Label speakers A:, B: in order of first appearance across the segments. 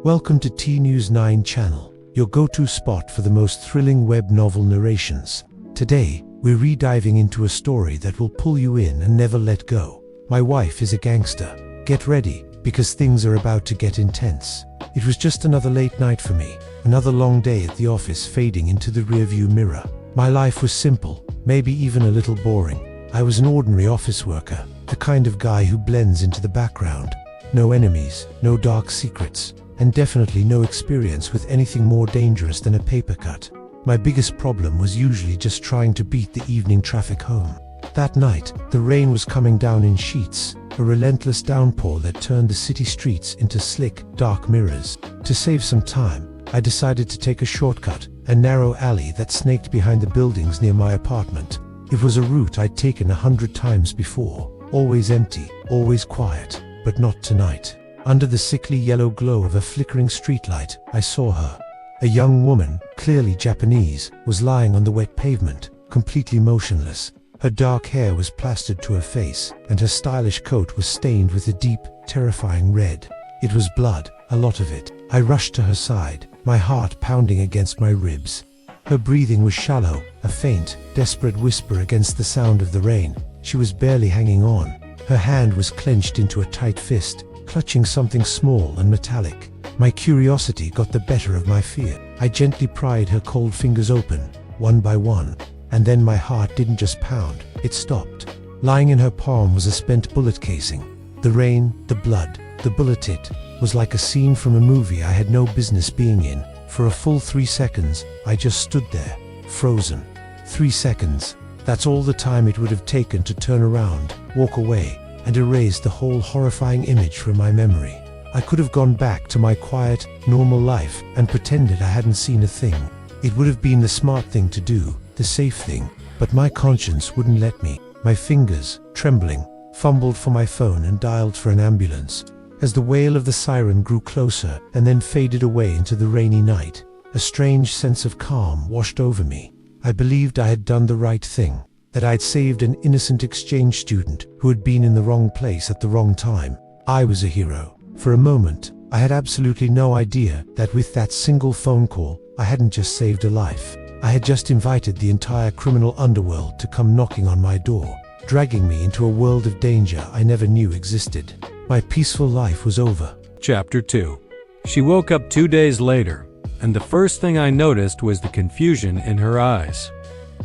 A: Welcome to T News 9 channel, your go-to spot for the most thrilling web novel narrations. Today, we're re-diving into a story that will pull you in and never let go. My Wife is a Gangster. Get ready, because things are about to get intense. It was just another late night for me, another long day at the office fading into the rearview mirror. My life was simple, maybe even a little boring. I was an ordinary office worker, the kind of guy who blends into the background. No enemies, no dark secrets, and definitely no experience with anything more dangerous than a paper cut. My biggest problem was usually just trying to beat the evening traffic home. That night, the rain was coming down in sheets, a relentless downpour that turned the city streets into slick, dark mirrors. To save some time, I decided to take a shortcut, a narrow alley that snaked behind the buildings near my apartment. It was a route I'd taken 100 times before, always empty, always quiet. But not tonight. Under the sickly yellow glow of a flickering streetlight, I saw her. A young woman, clearly Japanese, was lying on the wet pavement, completely motionless. Her dark hair was plastered to her face, and her stylish coat was stained with a deep, terrifying red. It was blood, a lot of it. I rushed to her side, my heart pounding against my ribs. Her breathing was shallow, a faint, desperate whisper against the sound of the rain. She was barely hanging on. Her hand was clenched into a tight fist, clutching something small and metallic. My curiosity got the better of my fear. I gently pried her cold fingers open, one by one, and then my heart didn't just pound, it stopped. Lying in her palm was a spent bullet casing. The rain, the blood, the bullet hit was like a scene from a movie I had no business being in. For a full 3 seconds, I just stood there, frozen. 3 seconds. That's all the time it would have taken to turn around, walk away, and erase the whole horrifying image from my memory. I could have gone back to my quiet, normal life and pretended I hadn't seen a thing. It would have been the smart thing to do, the safe thing, but my conscience wouldn't let me. My fingers, trembling, fumbled for my phone and dialed for an ambulance. As the wail of the siren grew closer and then faded away into the rainy night, a strange sense of calm washed over me. I believed I had done the right thing, that I'd saved an innocent exchange student who had been in the wrong place at the wrong time. I was a hero. For a moment, I had absolutely no idea that with that single phone call, I hadn't just saved a life. I had just invited the entire criminal underworld to come knocking on my door, dragging me into a world of danger I never knew existed. My peaceful life was over.
B: Chapter 2. She woke up 2 days later, and the first thing I noticed was the confusion in her eyes.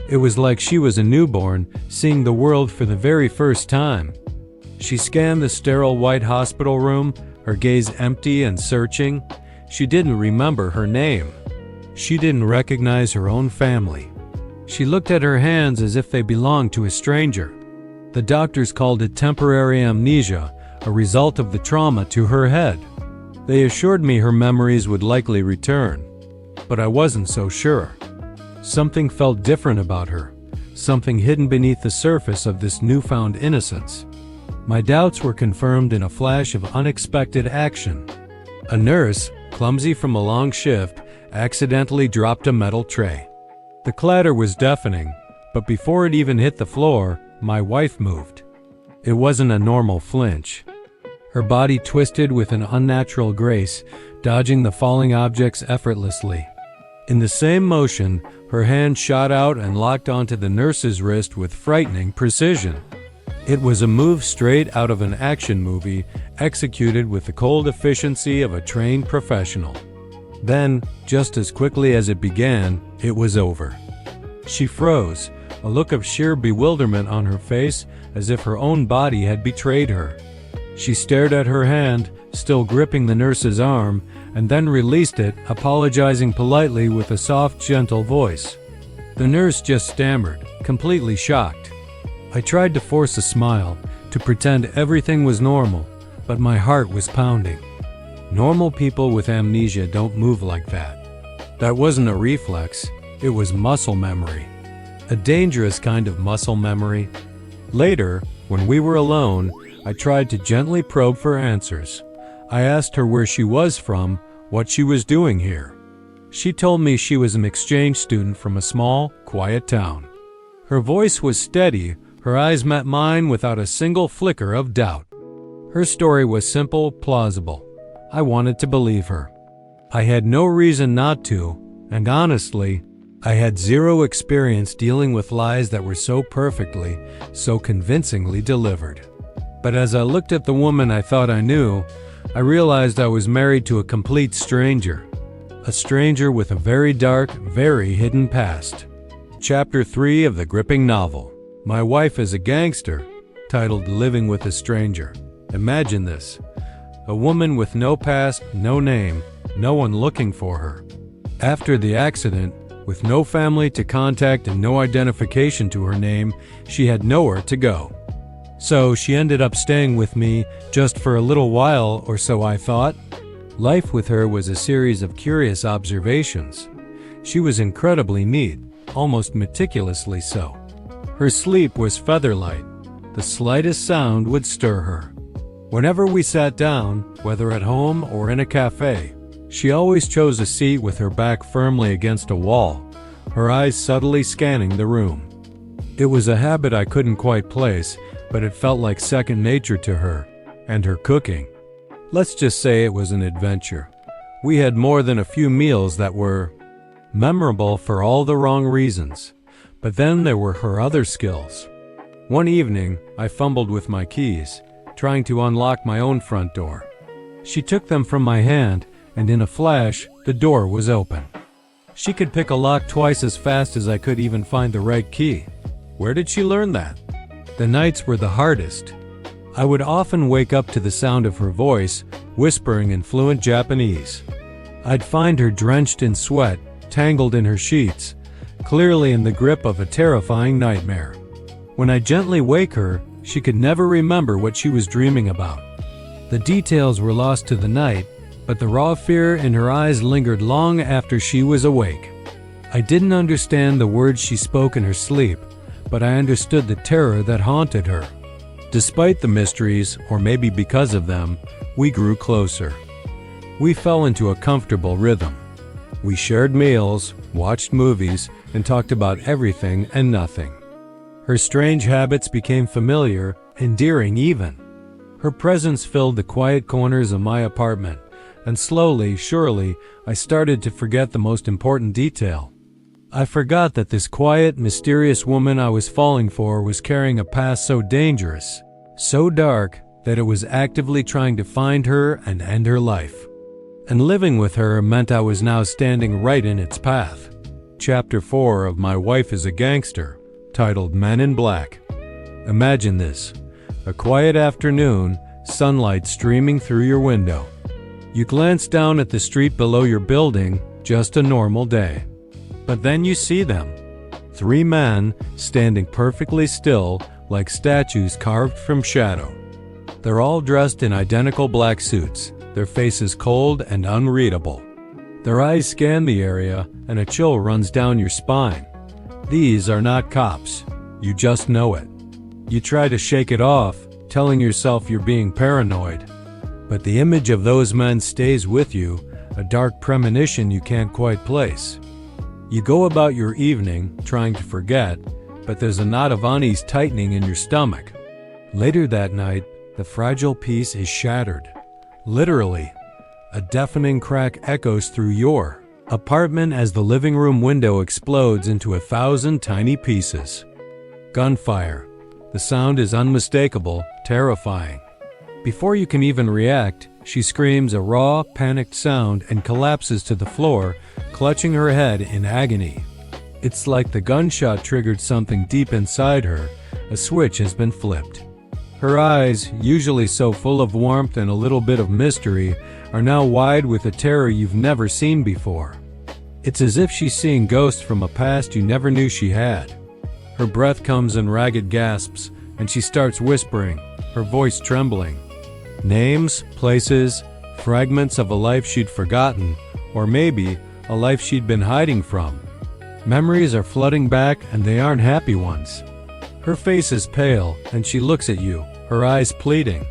B: It was like she was a newborn, seeing the world for the very first time. She scanned the sterile white hospital room, her gaze empty and searching. She didn't remember her name. She didn't recognize her own family. She looked at her hands as if they belonged to a stranger. The doctors called it temporary amnesia, a result of the trauma to her head. They assured me her memories would likely return, but I wasn't so sure. Something felt different about her, something hidden beneath the surface of this newfound innocence. My doubts were confirmed in a flash of unexpected action. A nurse, clumsy from a long shift, accidentally dropped a metal tray. The clatter was deafening, but before it even hit the floor, my wife moved. It wasn't a normal flinch. Her body twisted with an unnatural grace, dodging the falling objects effortlessly. In the same motion, her hand shot out and locked onto the nurse's wrist with frightening precision. It was a move straight out of an action movie, executed with the cold efficiency of a trained professional. Then, just as quickly as it began, it was over. She froze, a look of sheer bewilderment on her face, as if her own body had betrayed her. She stared at her hand, still gripping the nurse's arm, and then released it, apologizing politely with a soft, gentle voice. The nurse just stammered, completely shocked. I tried to force a smile, to pretend everything was normal, but my heart was pounding. Normal people with amnesia don't move like that. That wasn't a reflex, it was muscle memory. A dangerous kind of muscle memory. Later, when we were alone, I tried to gently probe for answers. I asked her where she was from, what she was doing here. She told me she was an exchange student from a small, quiet town. Her voice was steady, her eyes met mine without a single flicker of doubt. Her story was simple, plausible. I wanted to believe her. I had no reason not to, and honestly, I had zero experience dealing with lies that were so perfectly, so convincingly delivered. But as I looked at the woman I thought I knew, I realized I was married to a complete stranger. A stranger with a very dark, very hidden past. Chapter 3 of the gripping novel, My Wife is a Gangster, titled Living with a Stranger. Imagine this. A woman with no past, no name, no one looking for her. After the accident, with no family to contact and no identification to her name, she had nowhere to go. So she ended up staying with me just for a little while or so, I thought. Life with her was a series of curious observations. She was incredibly neat, almost meticulously so. Her sleep was featherlight. The slightest sound would stir her. Whenever we sat down, whether at home or in a cafe, she always chose a seat with her back firmly against a wall, her eyes subtly scanning the room. It was a habit I couldn't quite place, but it felt like second nature to her, and her cooking. Let's just say it was an adventure. We had more than a few meals that were memorable for all the wrong reasons, but then there were her other skills. One evening, I fumbled with my keys, trying to unlock my own front door. She took them from my hand, and in a flash, the door was open. She could pick a lock twice as fast as I could even find the right key. Where did she learn that? The nights were the hardest. I would often wake up to the sound of her voice, whispering in fluent Japanese. I'd find her drenched in sweat, tangled in her sheets, clearly in the grip of a terrifying nightmare. When I gently wake her, she could never remember what she was dreaming about. The details were lost to the night, but the raw fear in her eyes lingered long after she was awake. I didn't understand the words she spoke in her sleep, but I understood the terror that haunted her. Despite the mysteries, or maybe because of them, we grew closer. We fell into a comfortable rhythm. We shared meals, watched movies, and talked about everything and nothing. Her strange habits became familiar, endearing even. Her presence filled the quiet corners of my apartment, and slowly, surely, I started to forget the most important detail. I forgot that this quiet, mysterious woman I was falling for was carrying a past so dangerous, so dark, that it was actively trying to find her and end her life. And living with her meant I was now standing right in its path. Chapter 4 of My Wife is a Gangster, titled Men in Black. Imagine this. A quiet afternoon, sunlight streaming through your window. You glance down at the street below your building, just a normal day. But then you see them. 3 men, standing perfectly still, like statues carved from shadow. They're all dressed in identical black suits, their faces cold and unreadable. Their eyes scan the area, and a chill runs down your spine. These are not cops. You just know it. You try to shake it off, telling yourself you're being paranoid. But the image of those men stays with you, a dark premonition you can't quite place. You go about your evening, trying to forget, but there's a knot of unease tightening in your stomach. Later that night, the fragile peace is shattered. Literally, a deafening crack echoes through your apartment as the living room window explodes into 1,000 tiny pieces. Gunfire. The sound is unmistakable, terrifying. Before you can even react, she screams a raw, panicked sound and collapses to the floor, clutching her head in agony. It's like the gunshot triggered something deep inside her. A switch has been flipped. Her eyes, usually so full of warmth and a little bit of mystery, are now wide with a terror you've never seen before. It's as if she's seeing ghosts from a past you never knew she had. Her breath comes in ragged gasps, and she starts whispering, her voice trembling. Names, places, fragments of a life she'd forgotten, or maybe a life she'd been hiding from. Memories are flooding back, and they aren't happy ones. Her face is pale, and she looks at you, her eyes pleading.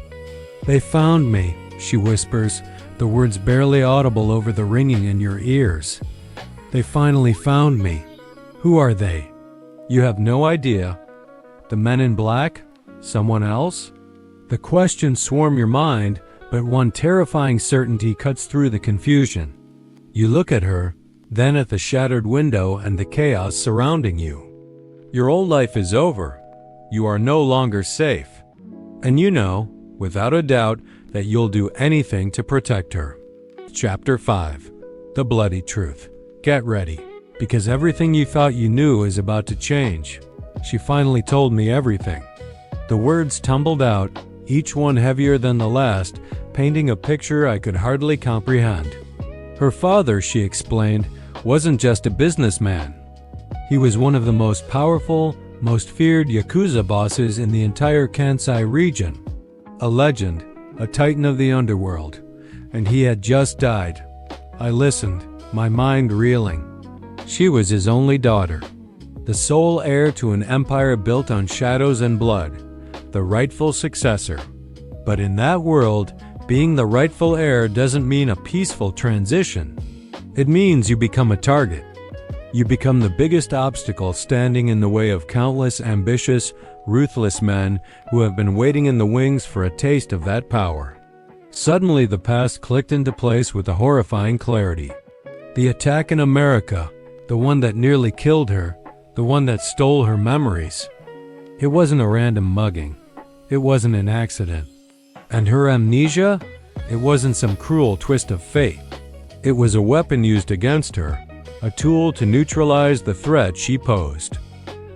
B: "They found me," she whispers, the words barely audible over the ringing in your ears. "They finally found me. Who are they?" You have no idea. The men in black? Someone else? The questions swarm your mind, but one terrifying certainty cuts through the confusion. You look at her, then at the shattered window and the chaos surrounding you. Your old life is over. You are no longer safe. And you know, without a doubt, that you'll do anything to protect her. Chapter 5. The Bloody Truth. Get ready, because everything you thought you knew is about to change. She finally told me everything. The words tumbled out, each one heavier than the last, painting a picture I could hardly comprehend. Her father, she explained, wasn't just a businessman. He was one of the most powerful, most feared Yakuza bosses in the entire Kansai region. A legend, a titan of the underworld. And he had just died. I listened, my mind reeling. She was his only daughter, the sole heir to an empire built on shadows and blood, the rightful successor. But in that world, being the rightful heir doesn't mean a peaceful transition. It means you become a target. You become the biggest obstacle standing in the way of countless ambitious, ruthless men who have been waiting in the wings for a taste of that power. Suddenly the past clicked into place with a horrifying clarity. The attack in America, the one that nearly killed her, the one that stole her memories. It wasn't a random mugging. It wasn't an accident. And her amnesia? It wasn't some cruel twist of fate. It was a weapon used against her, a tool to neutralize the threat she posed.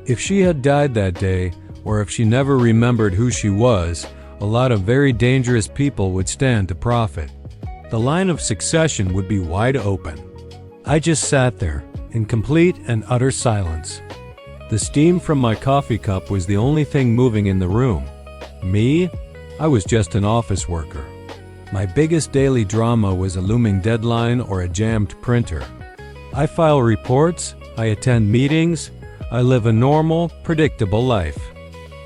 B: If she had died that day, or if she never remembered who she was, a lot of very dangerous people would stand to profit. The line of succession would be wide open. I just sat there, in complete and utter silence. The steam from my coffee cup was the only thing moving in the room. Me? I was just an office worker. My biggest daily drama was a looming deadline or a jammed printer. I file reports, I attend meetings, I live a normal, predictable life.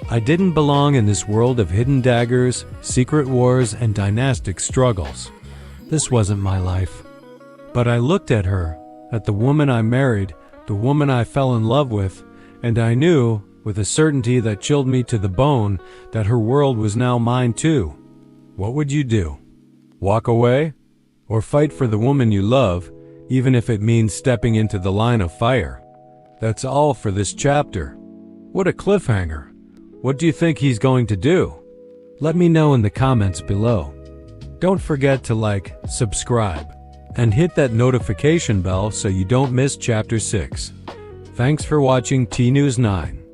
B: I didn't belong in this world of hidden daggers, secret wars, and dynastic struggles. This wasn't my life. But I looked at her, at the woman I married, the woman I fell in love with, and I knew, with a certainty that chilled me to the bone, that her world was now mine too. What would you do? Walk away? Or fight for the woman you love, even if it means stepping into the line of fire? That's all for this chapter. What a cliffhanger. What do you think he's going to do? Let me know in the comments below. Don't forget to like, subscribe, and hit that notification bell so you don't miss Chapter 6. Thanks for watching T News 9.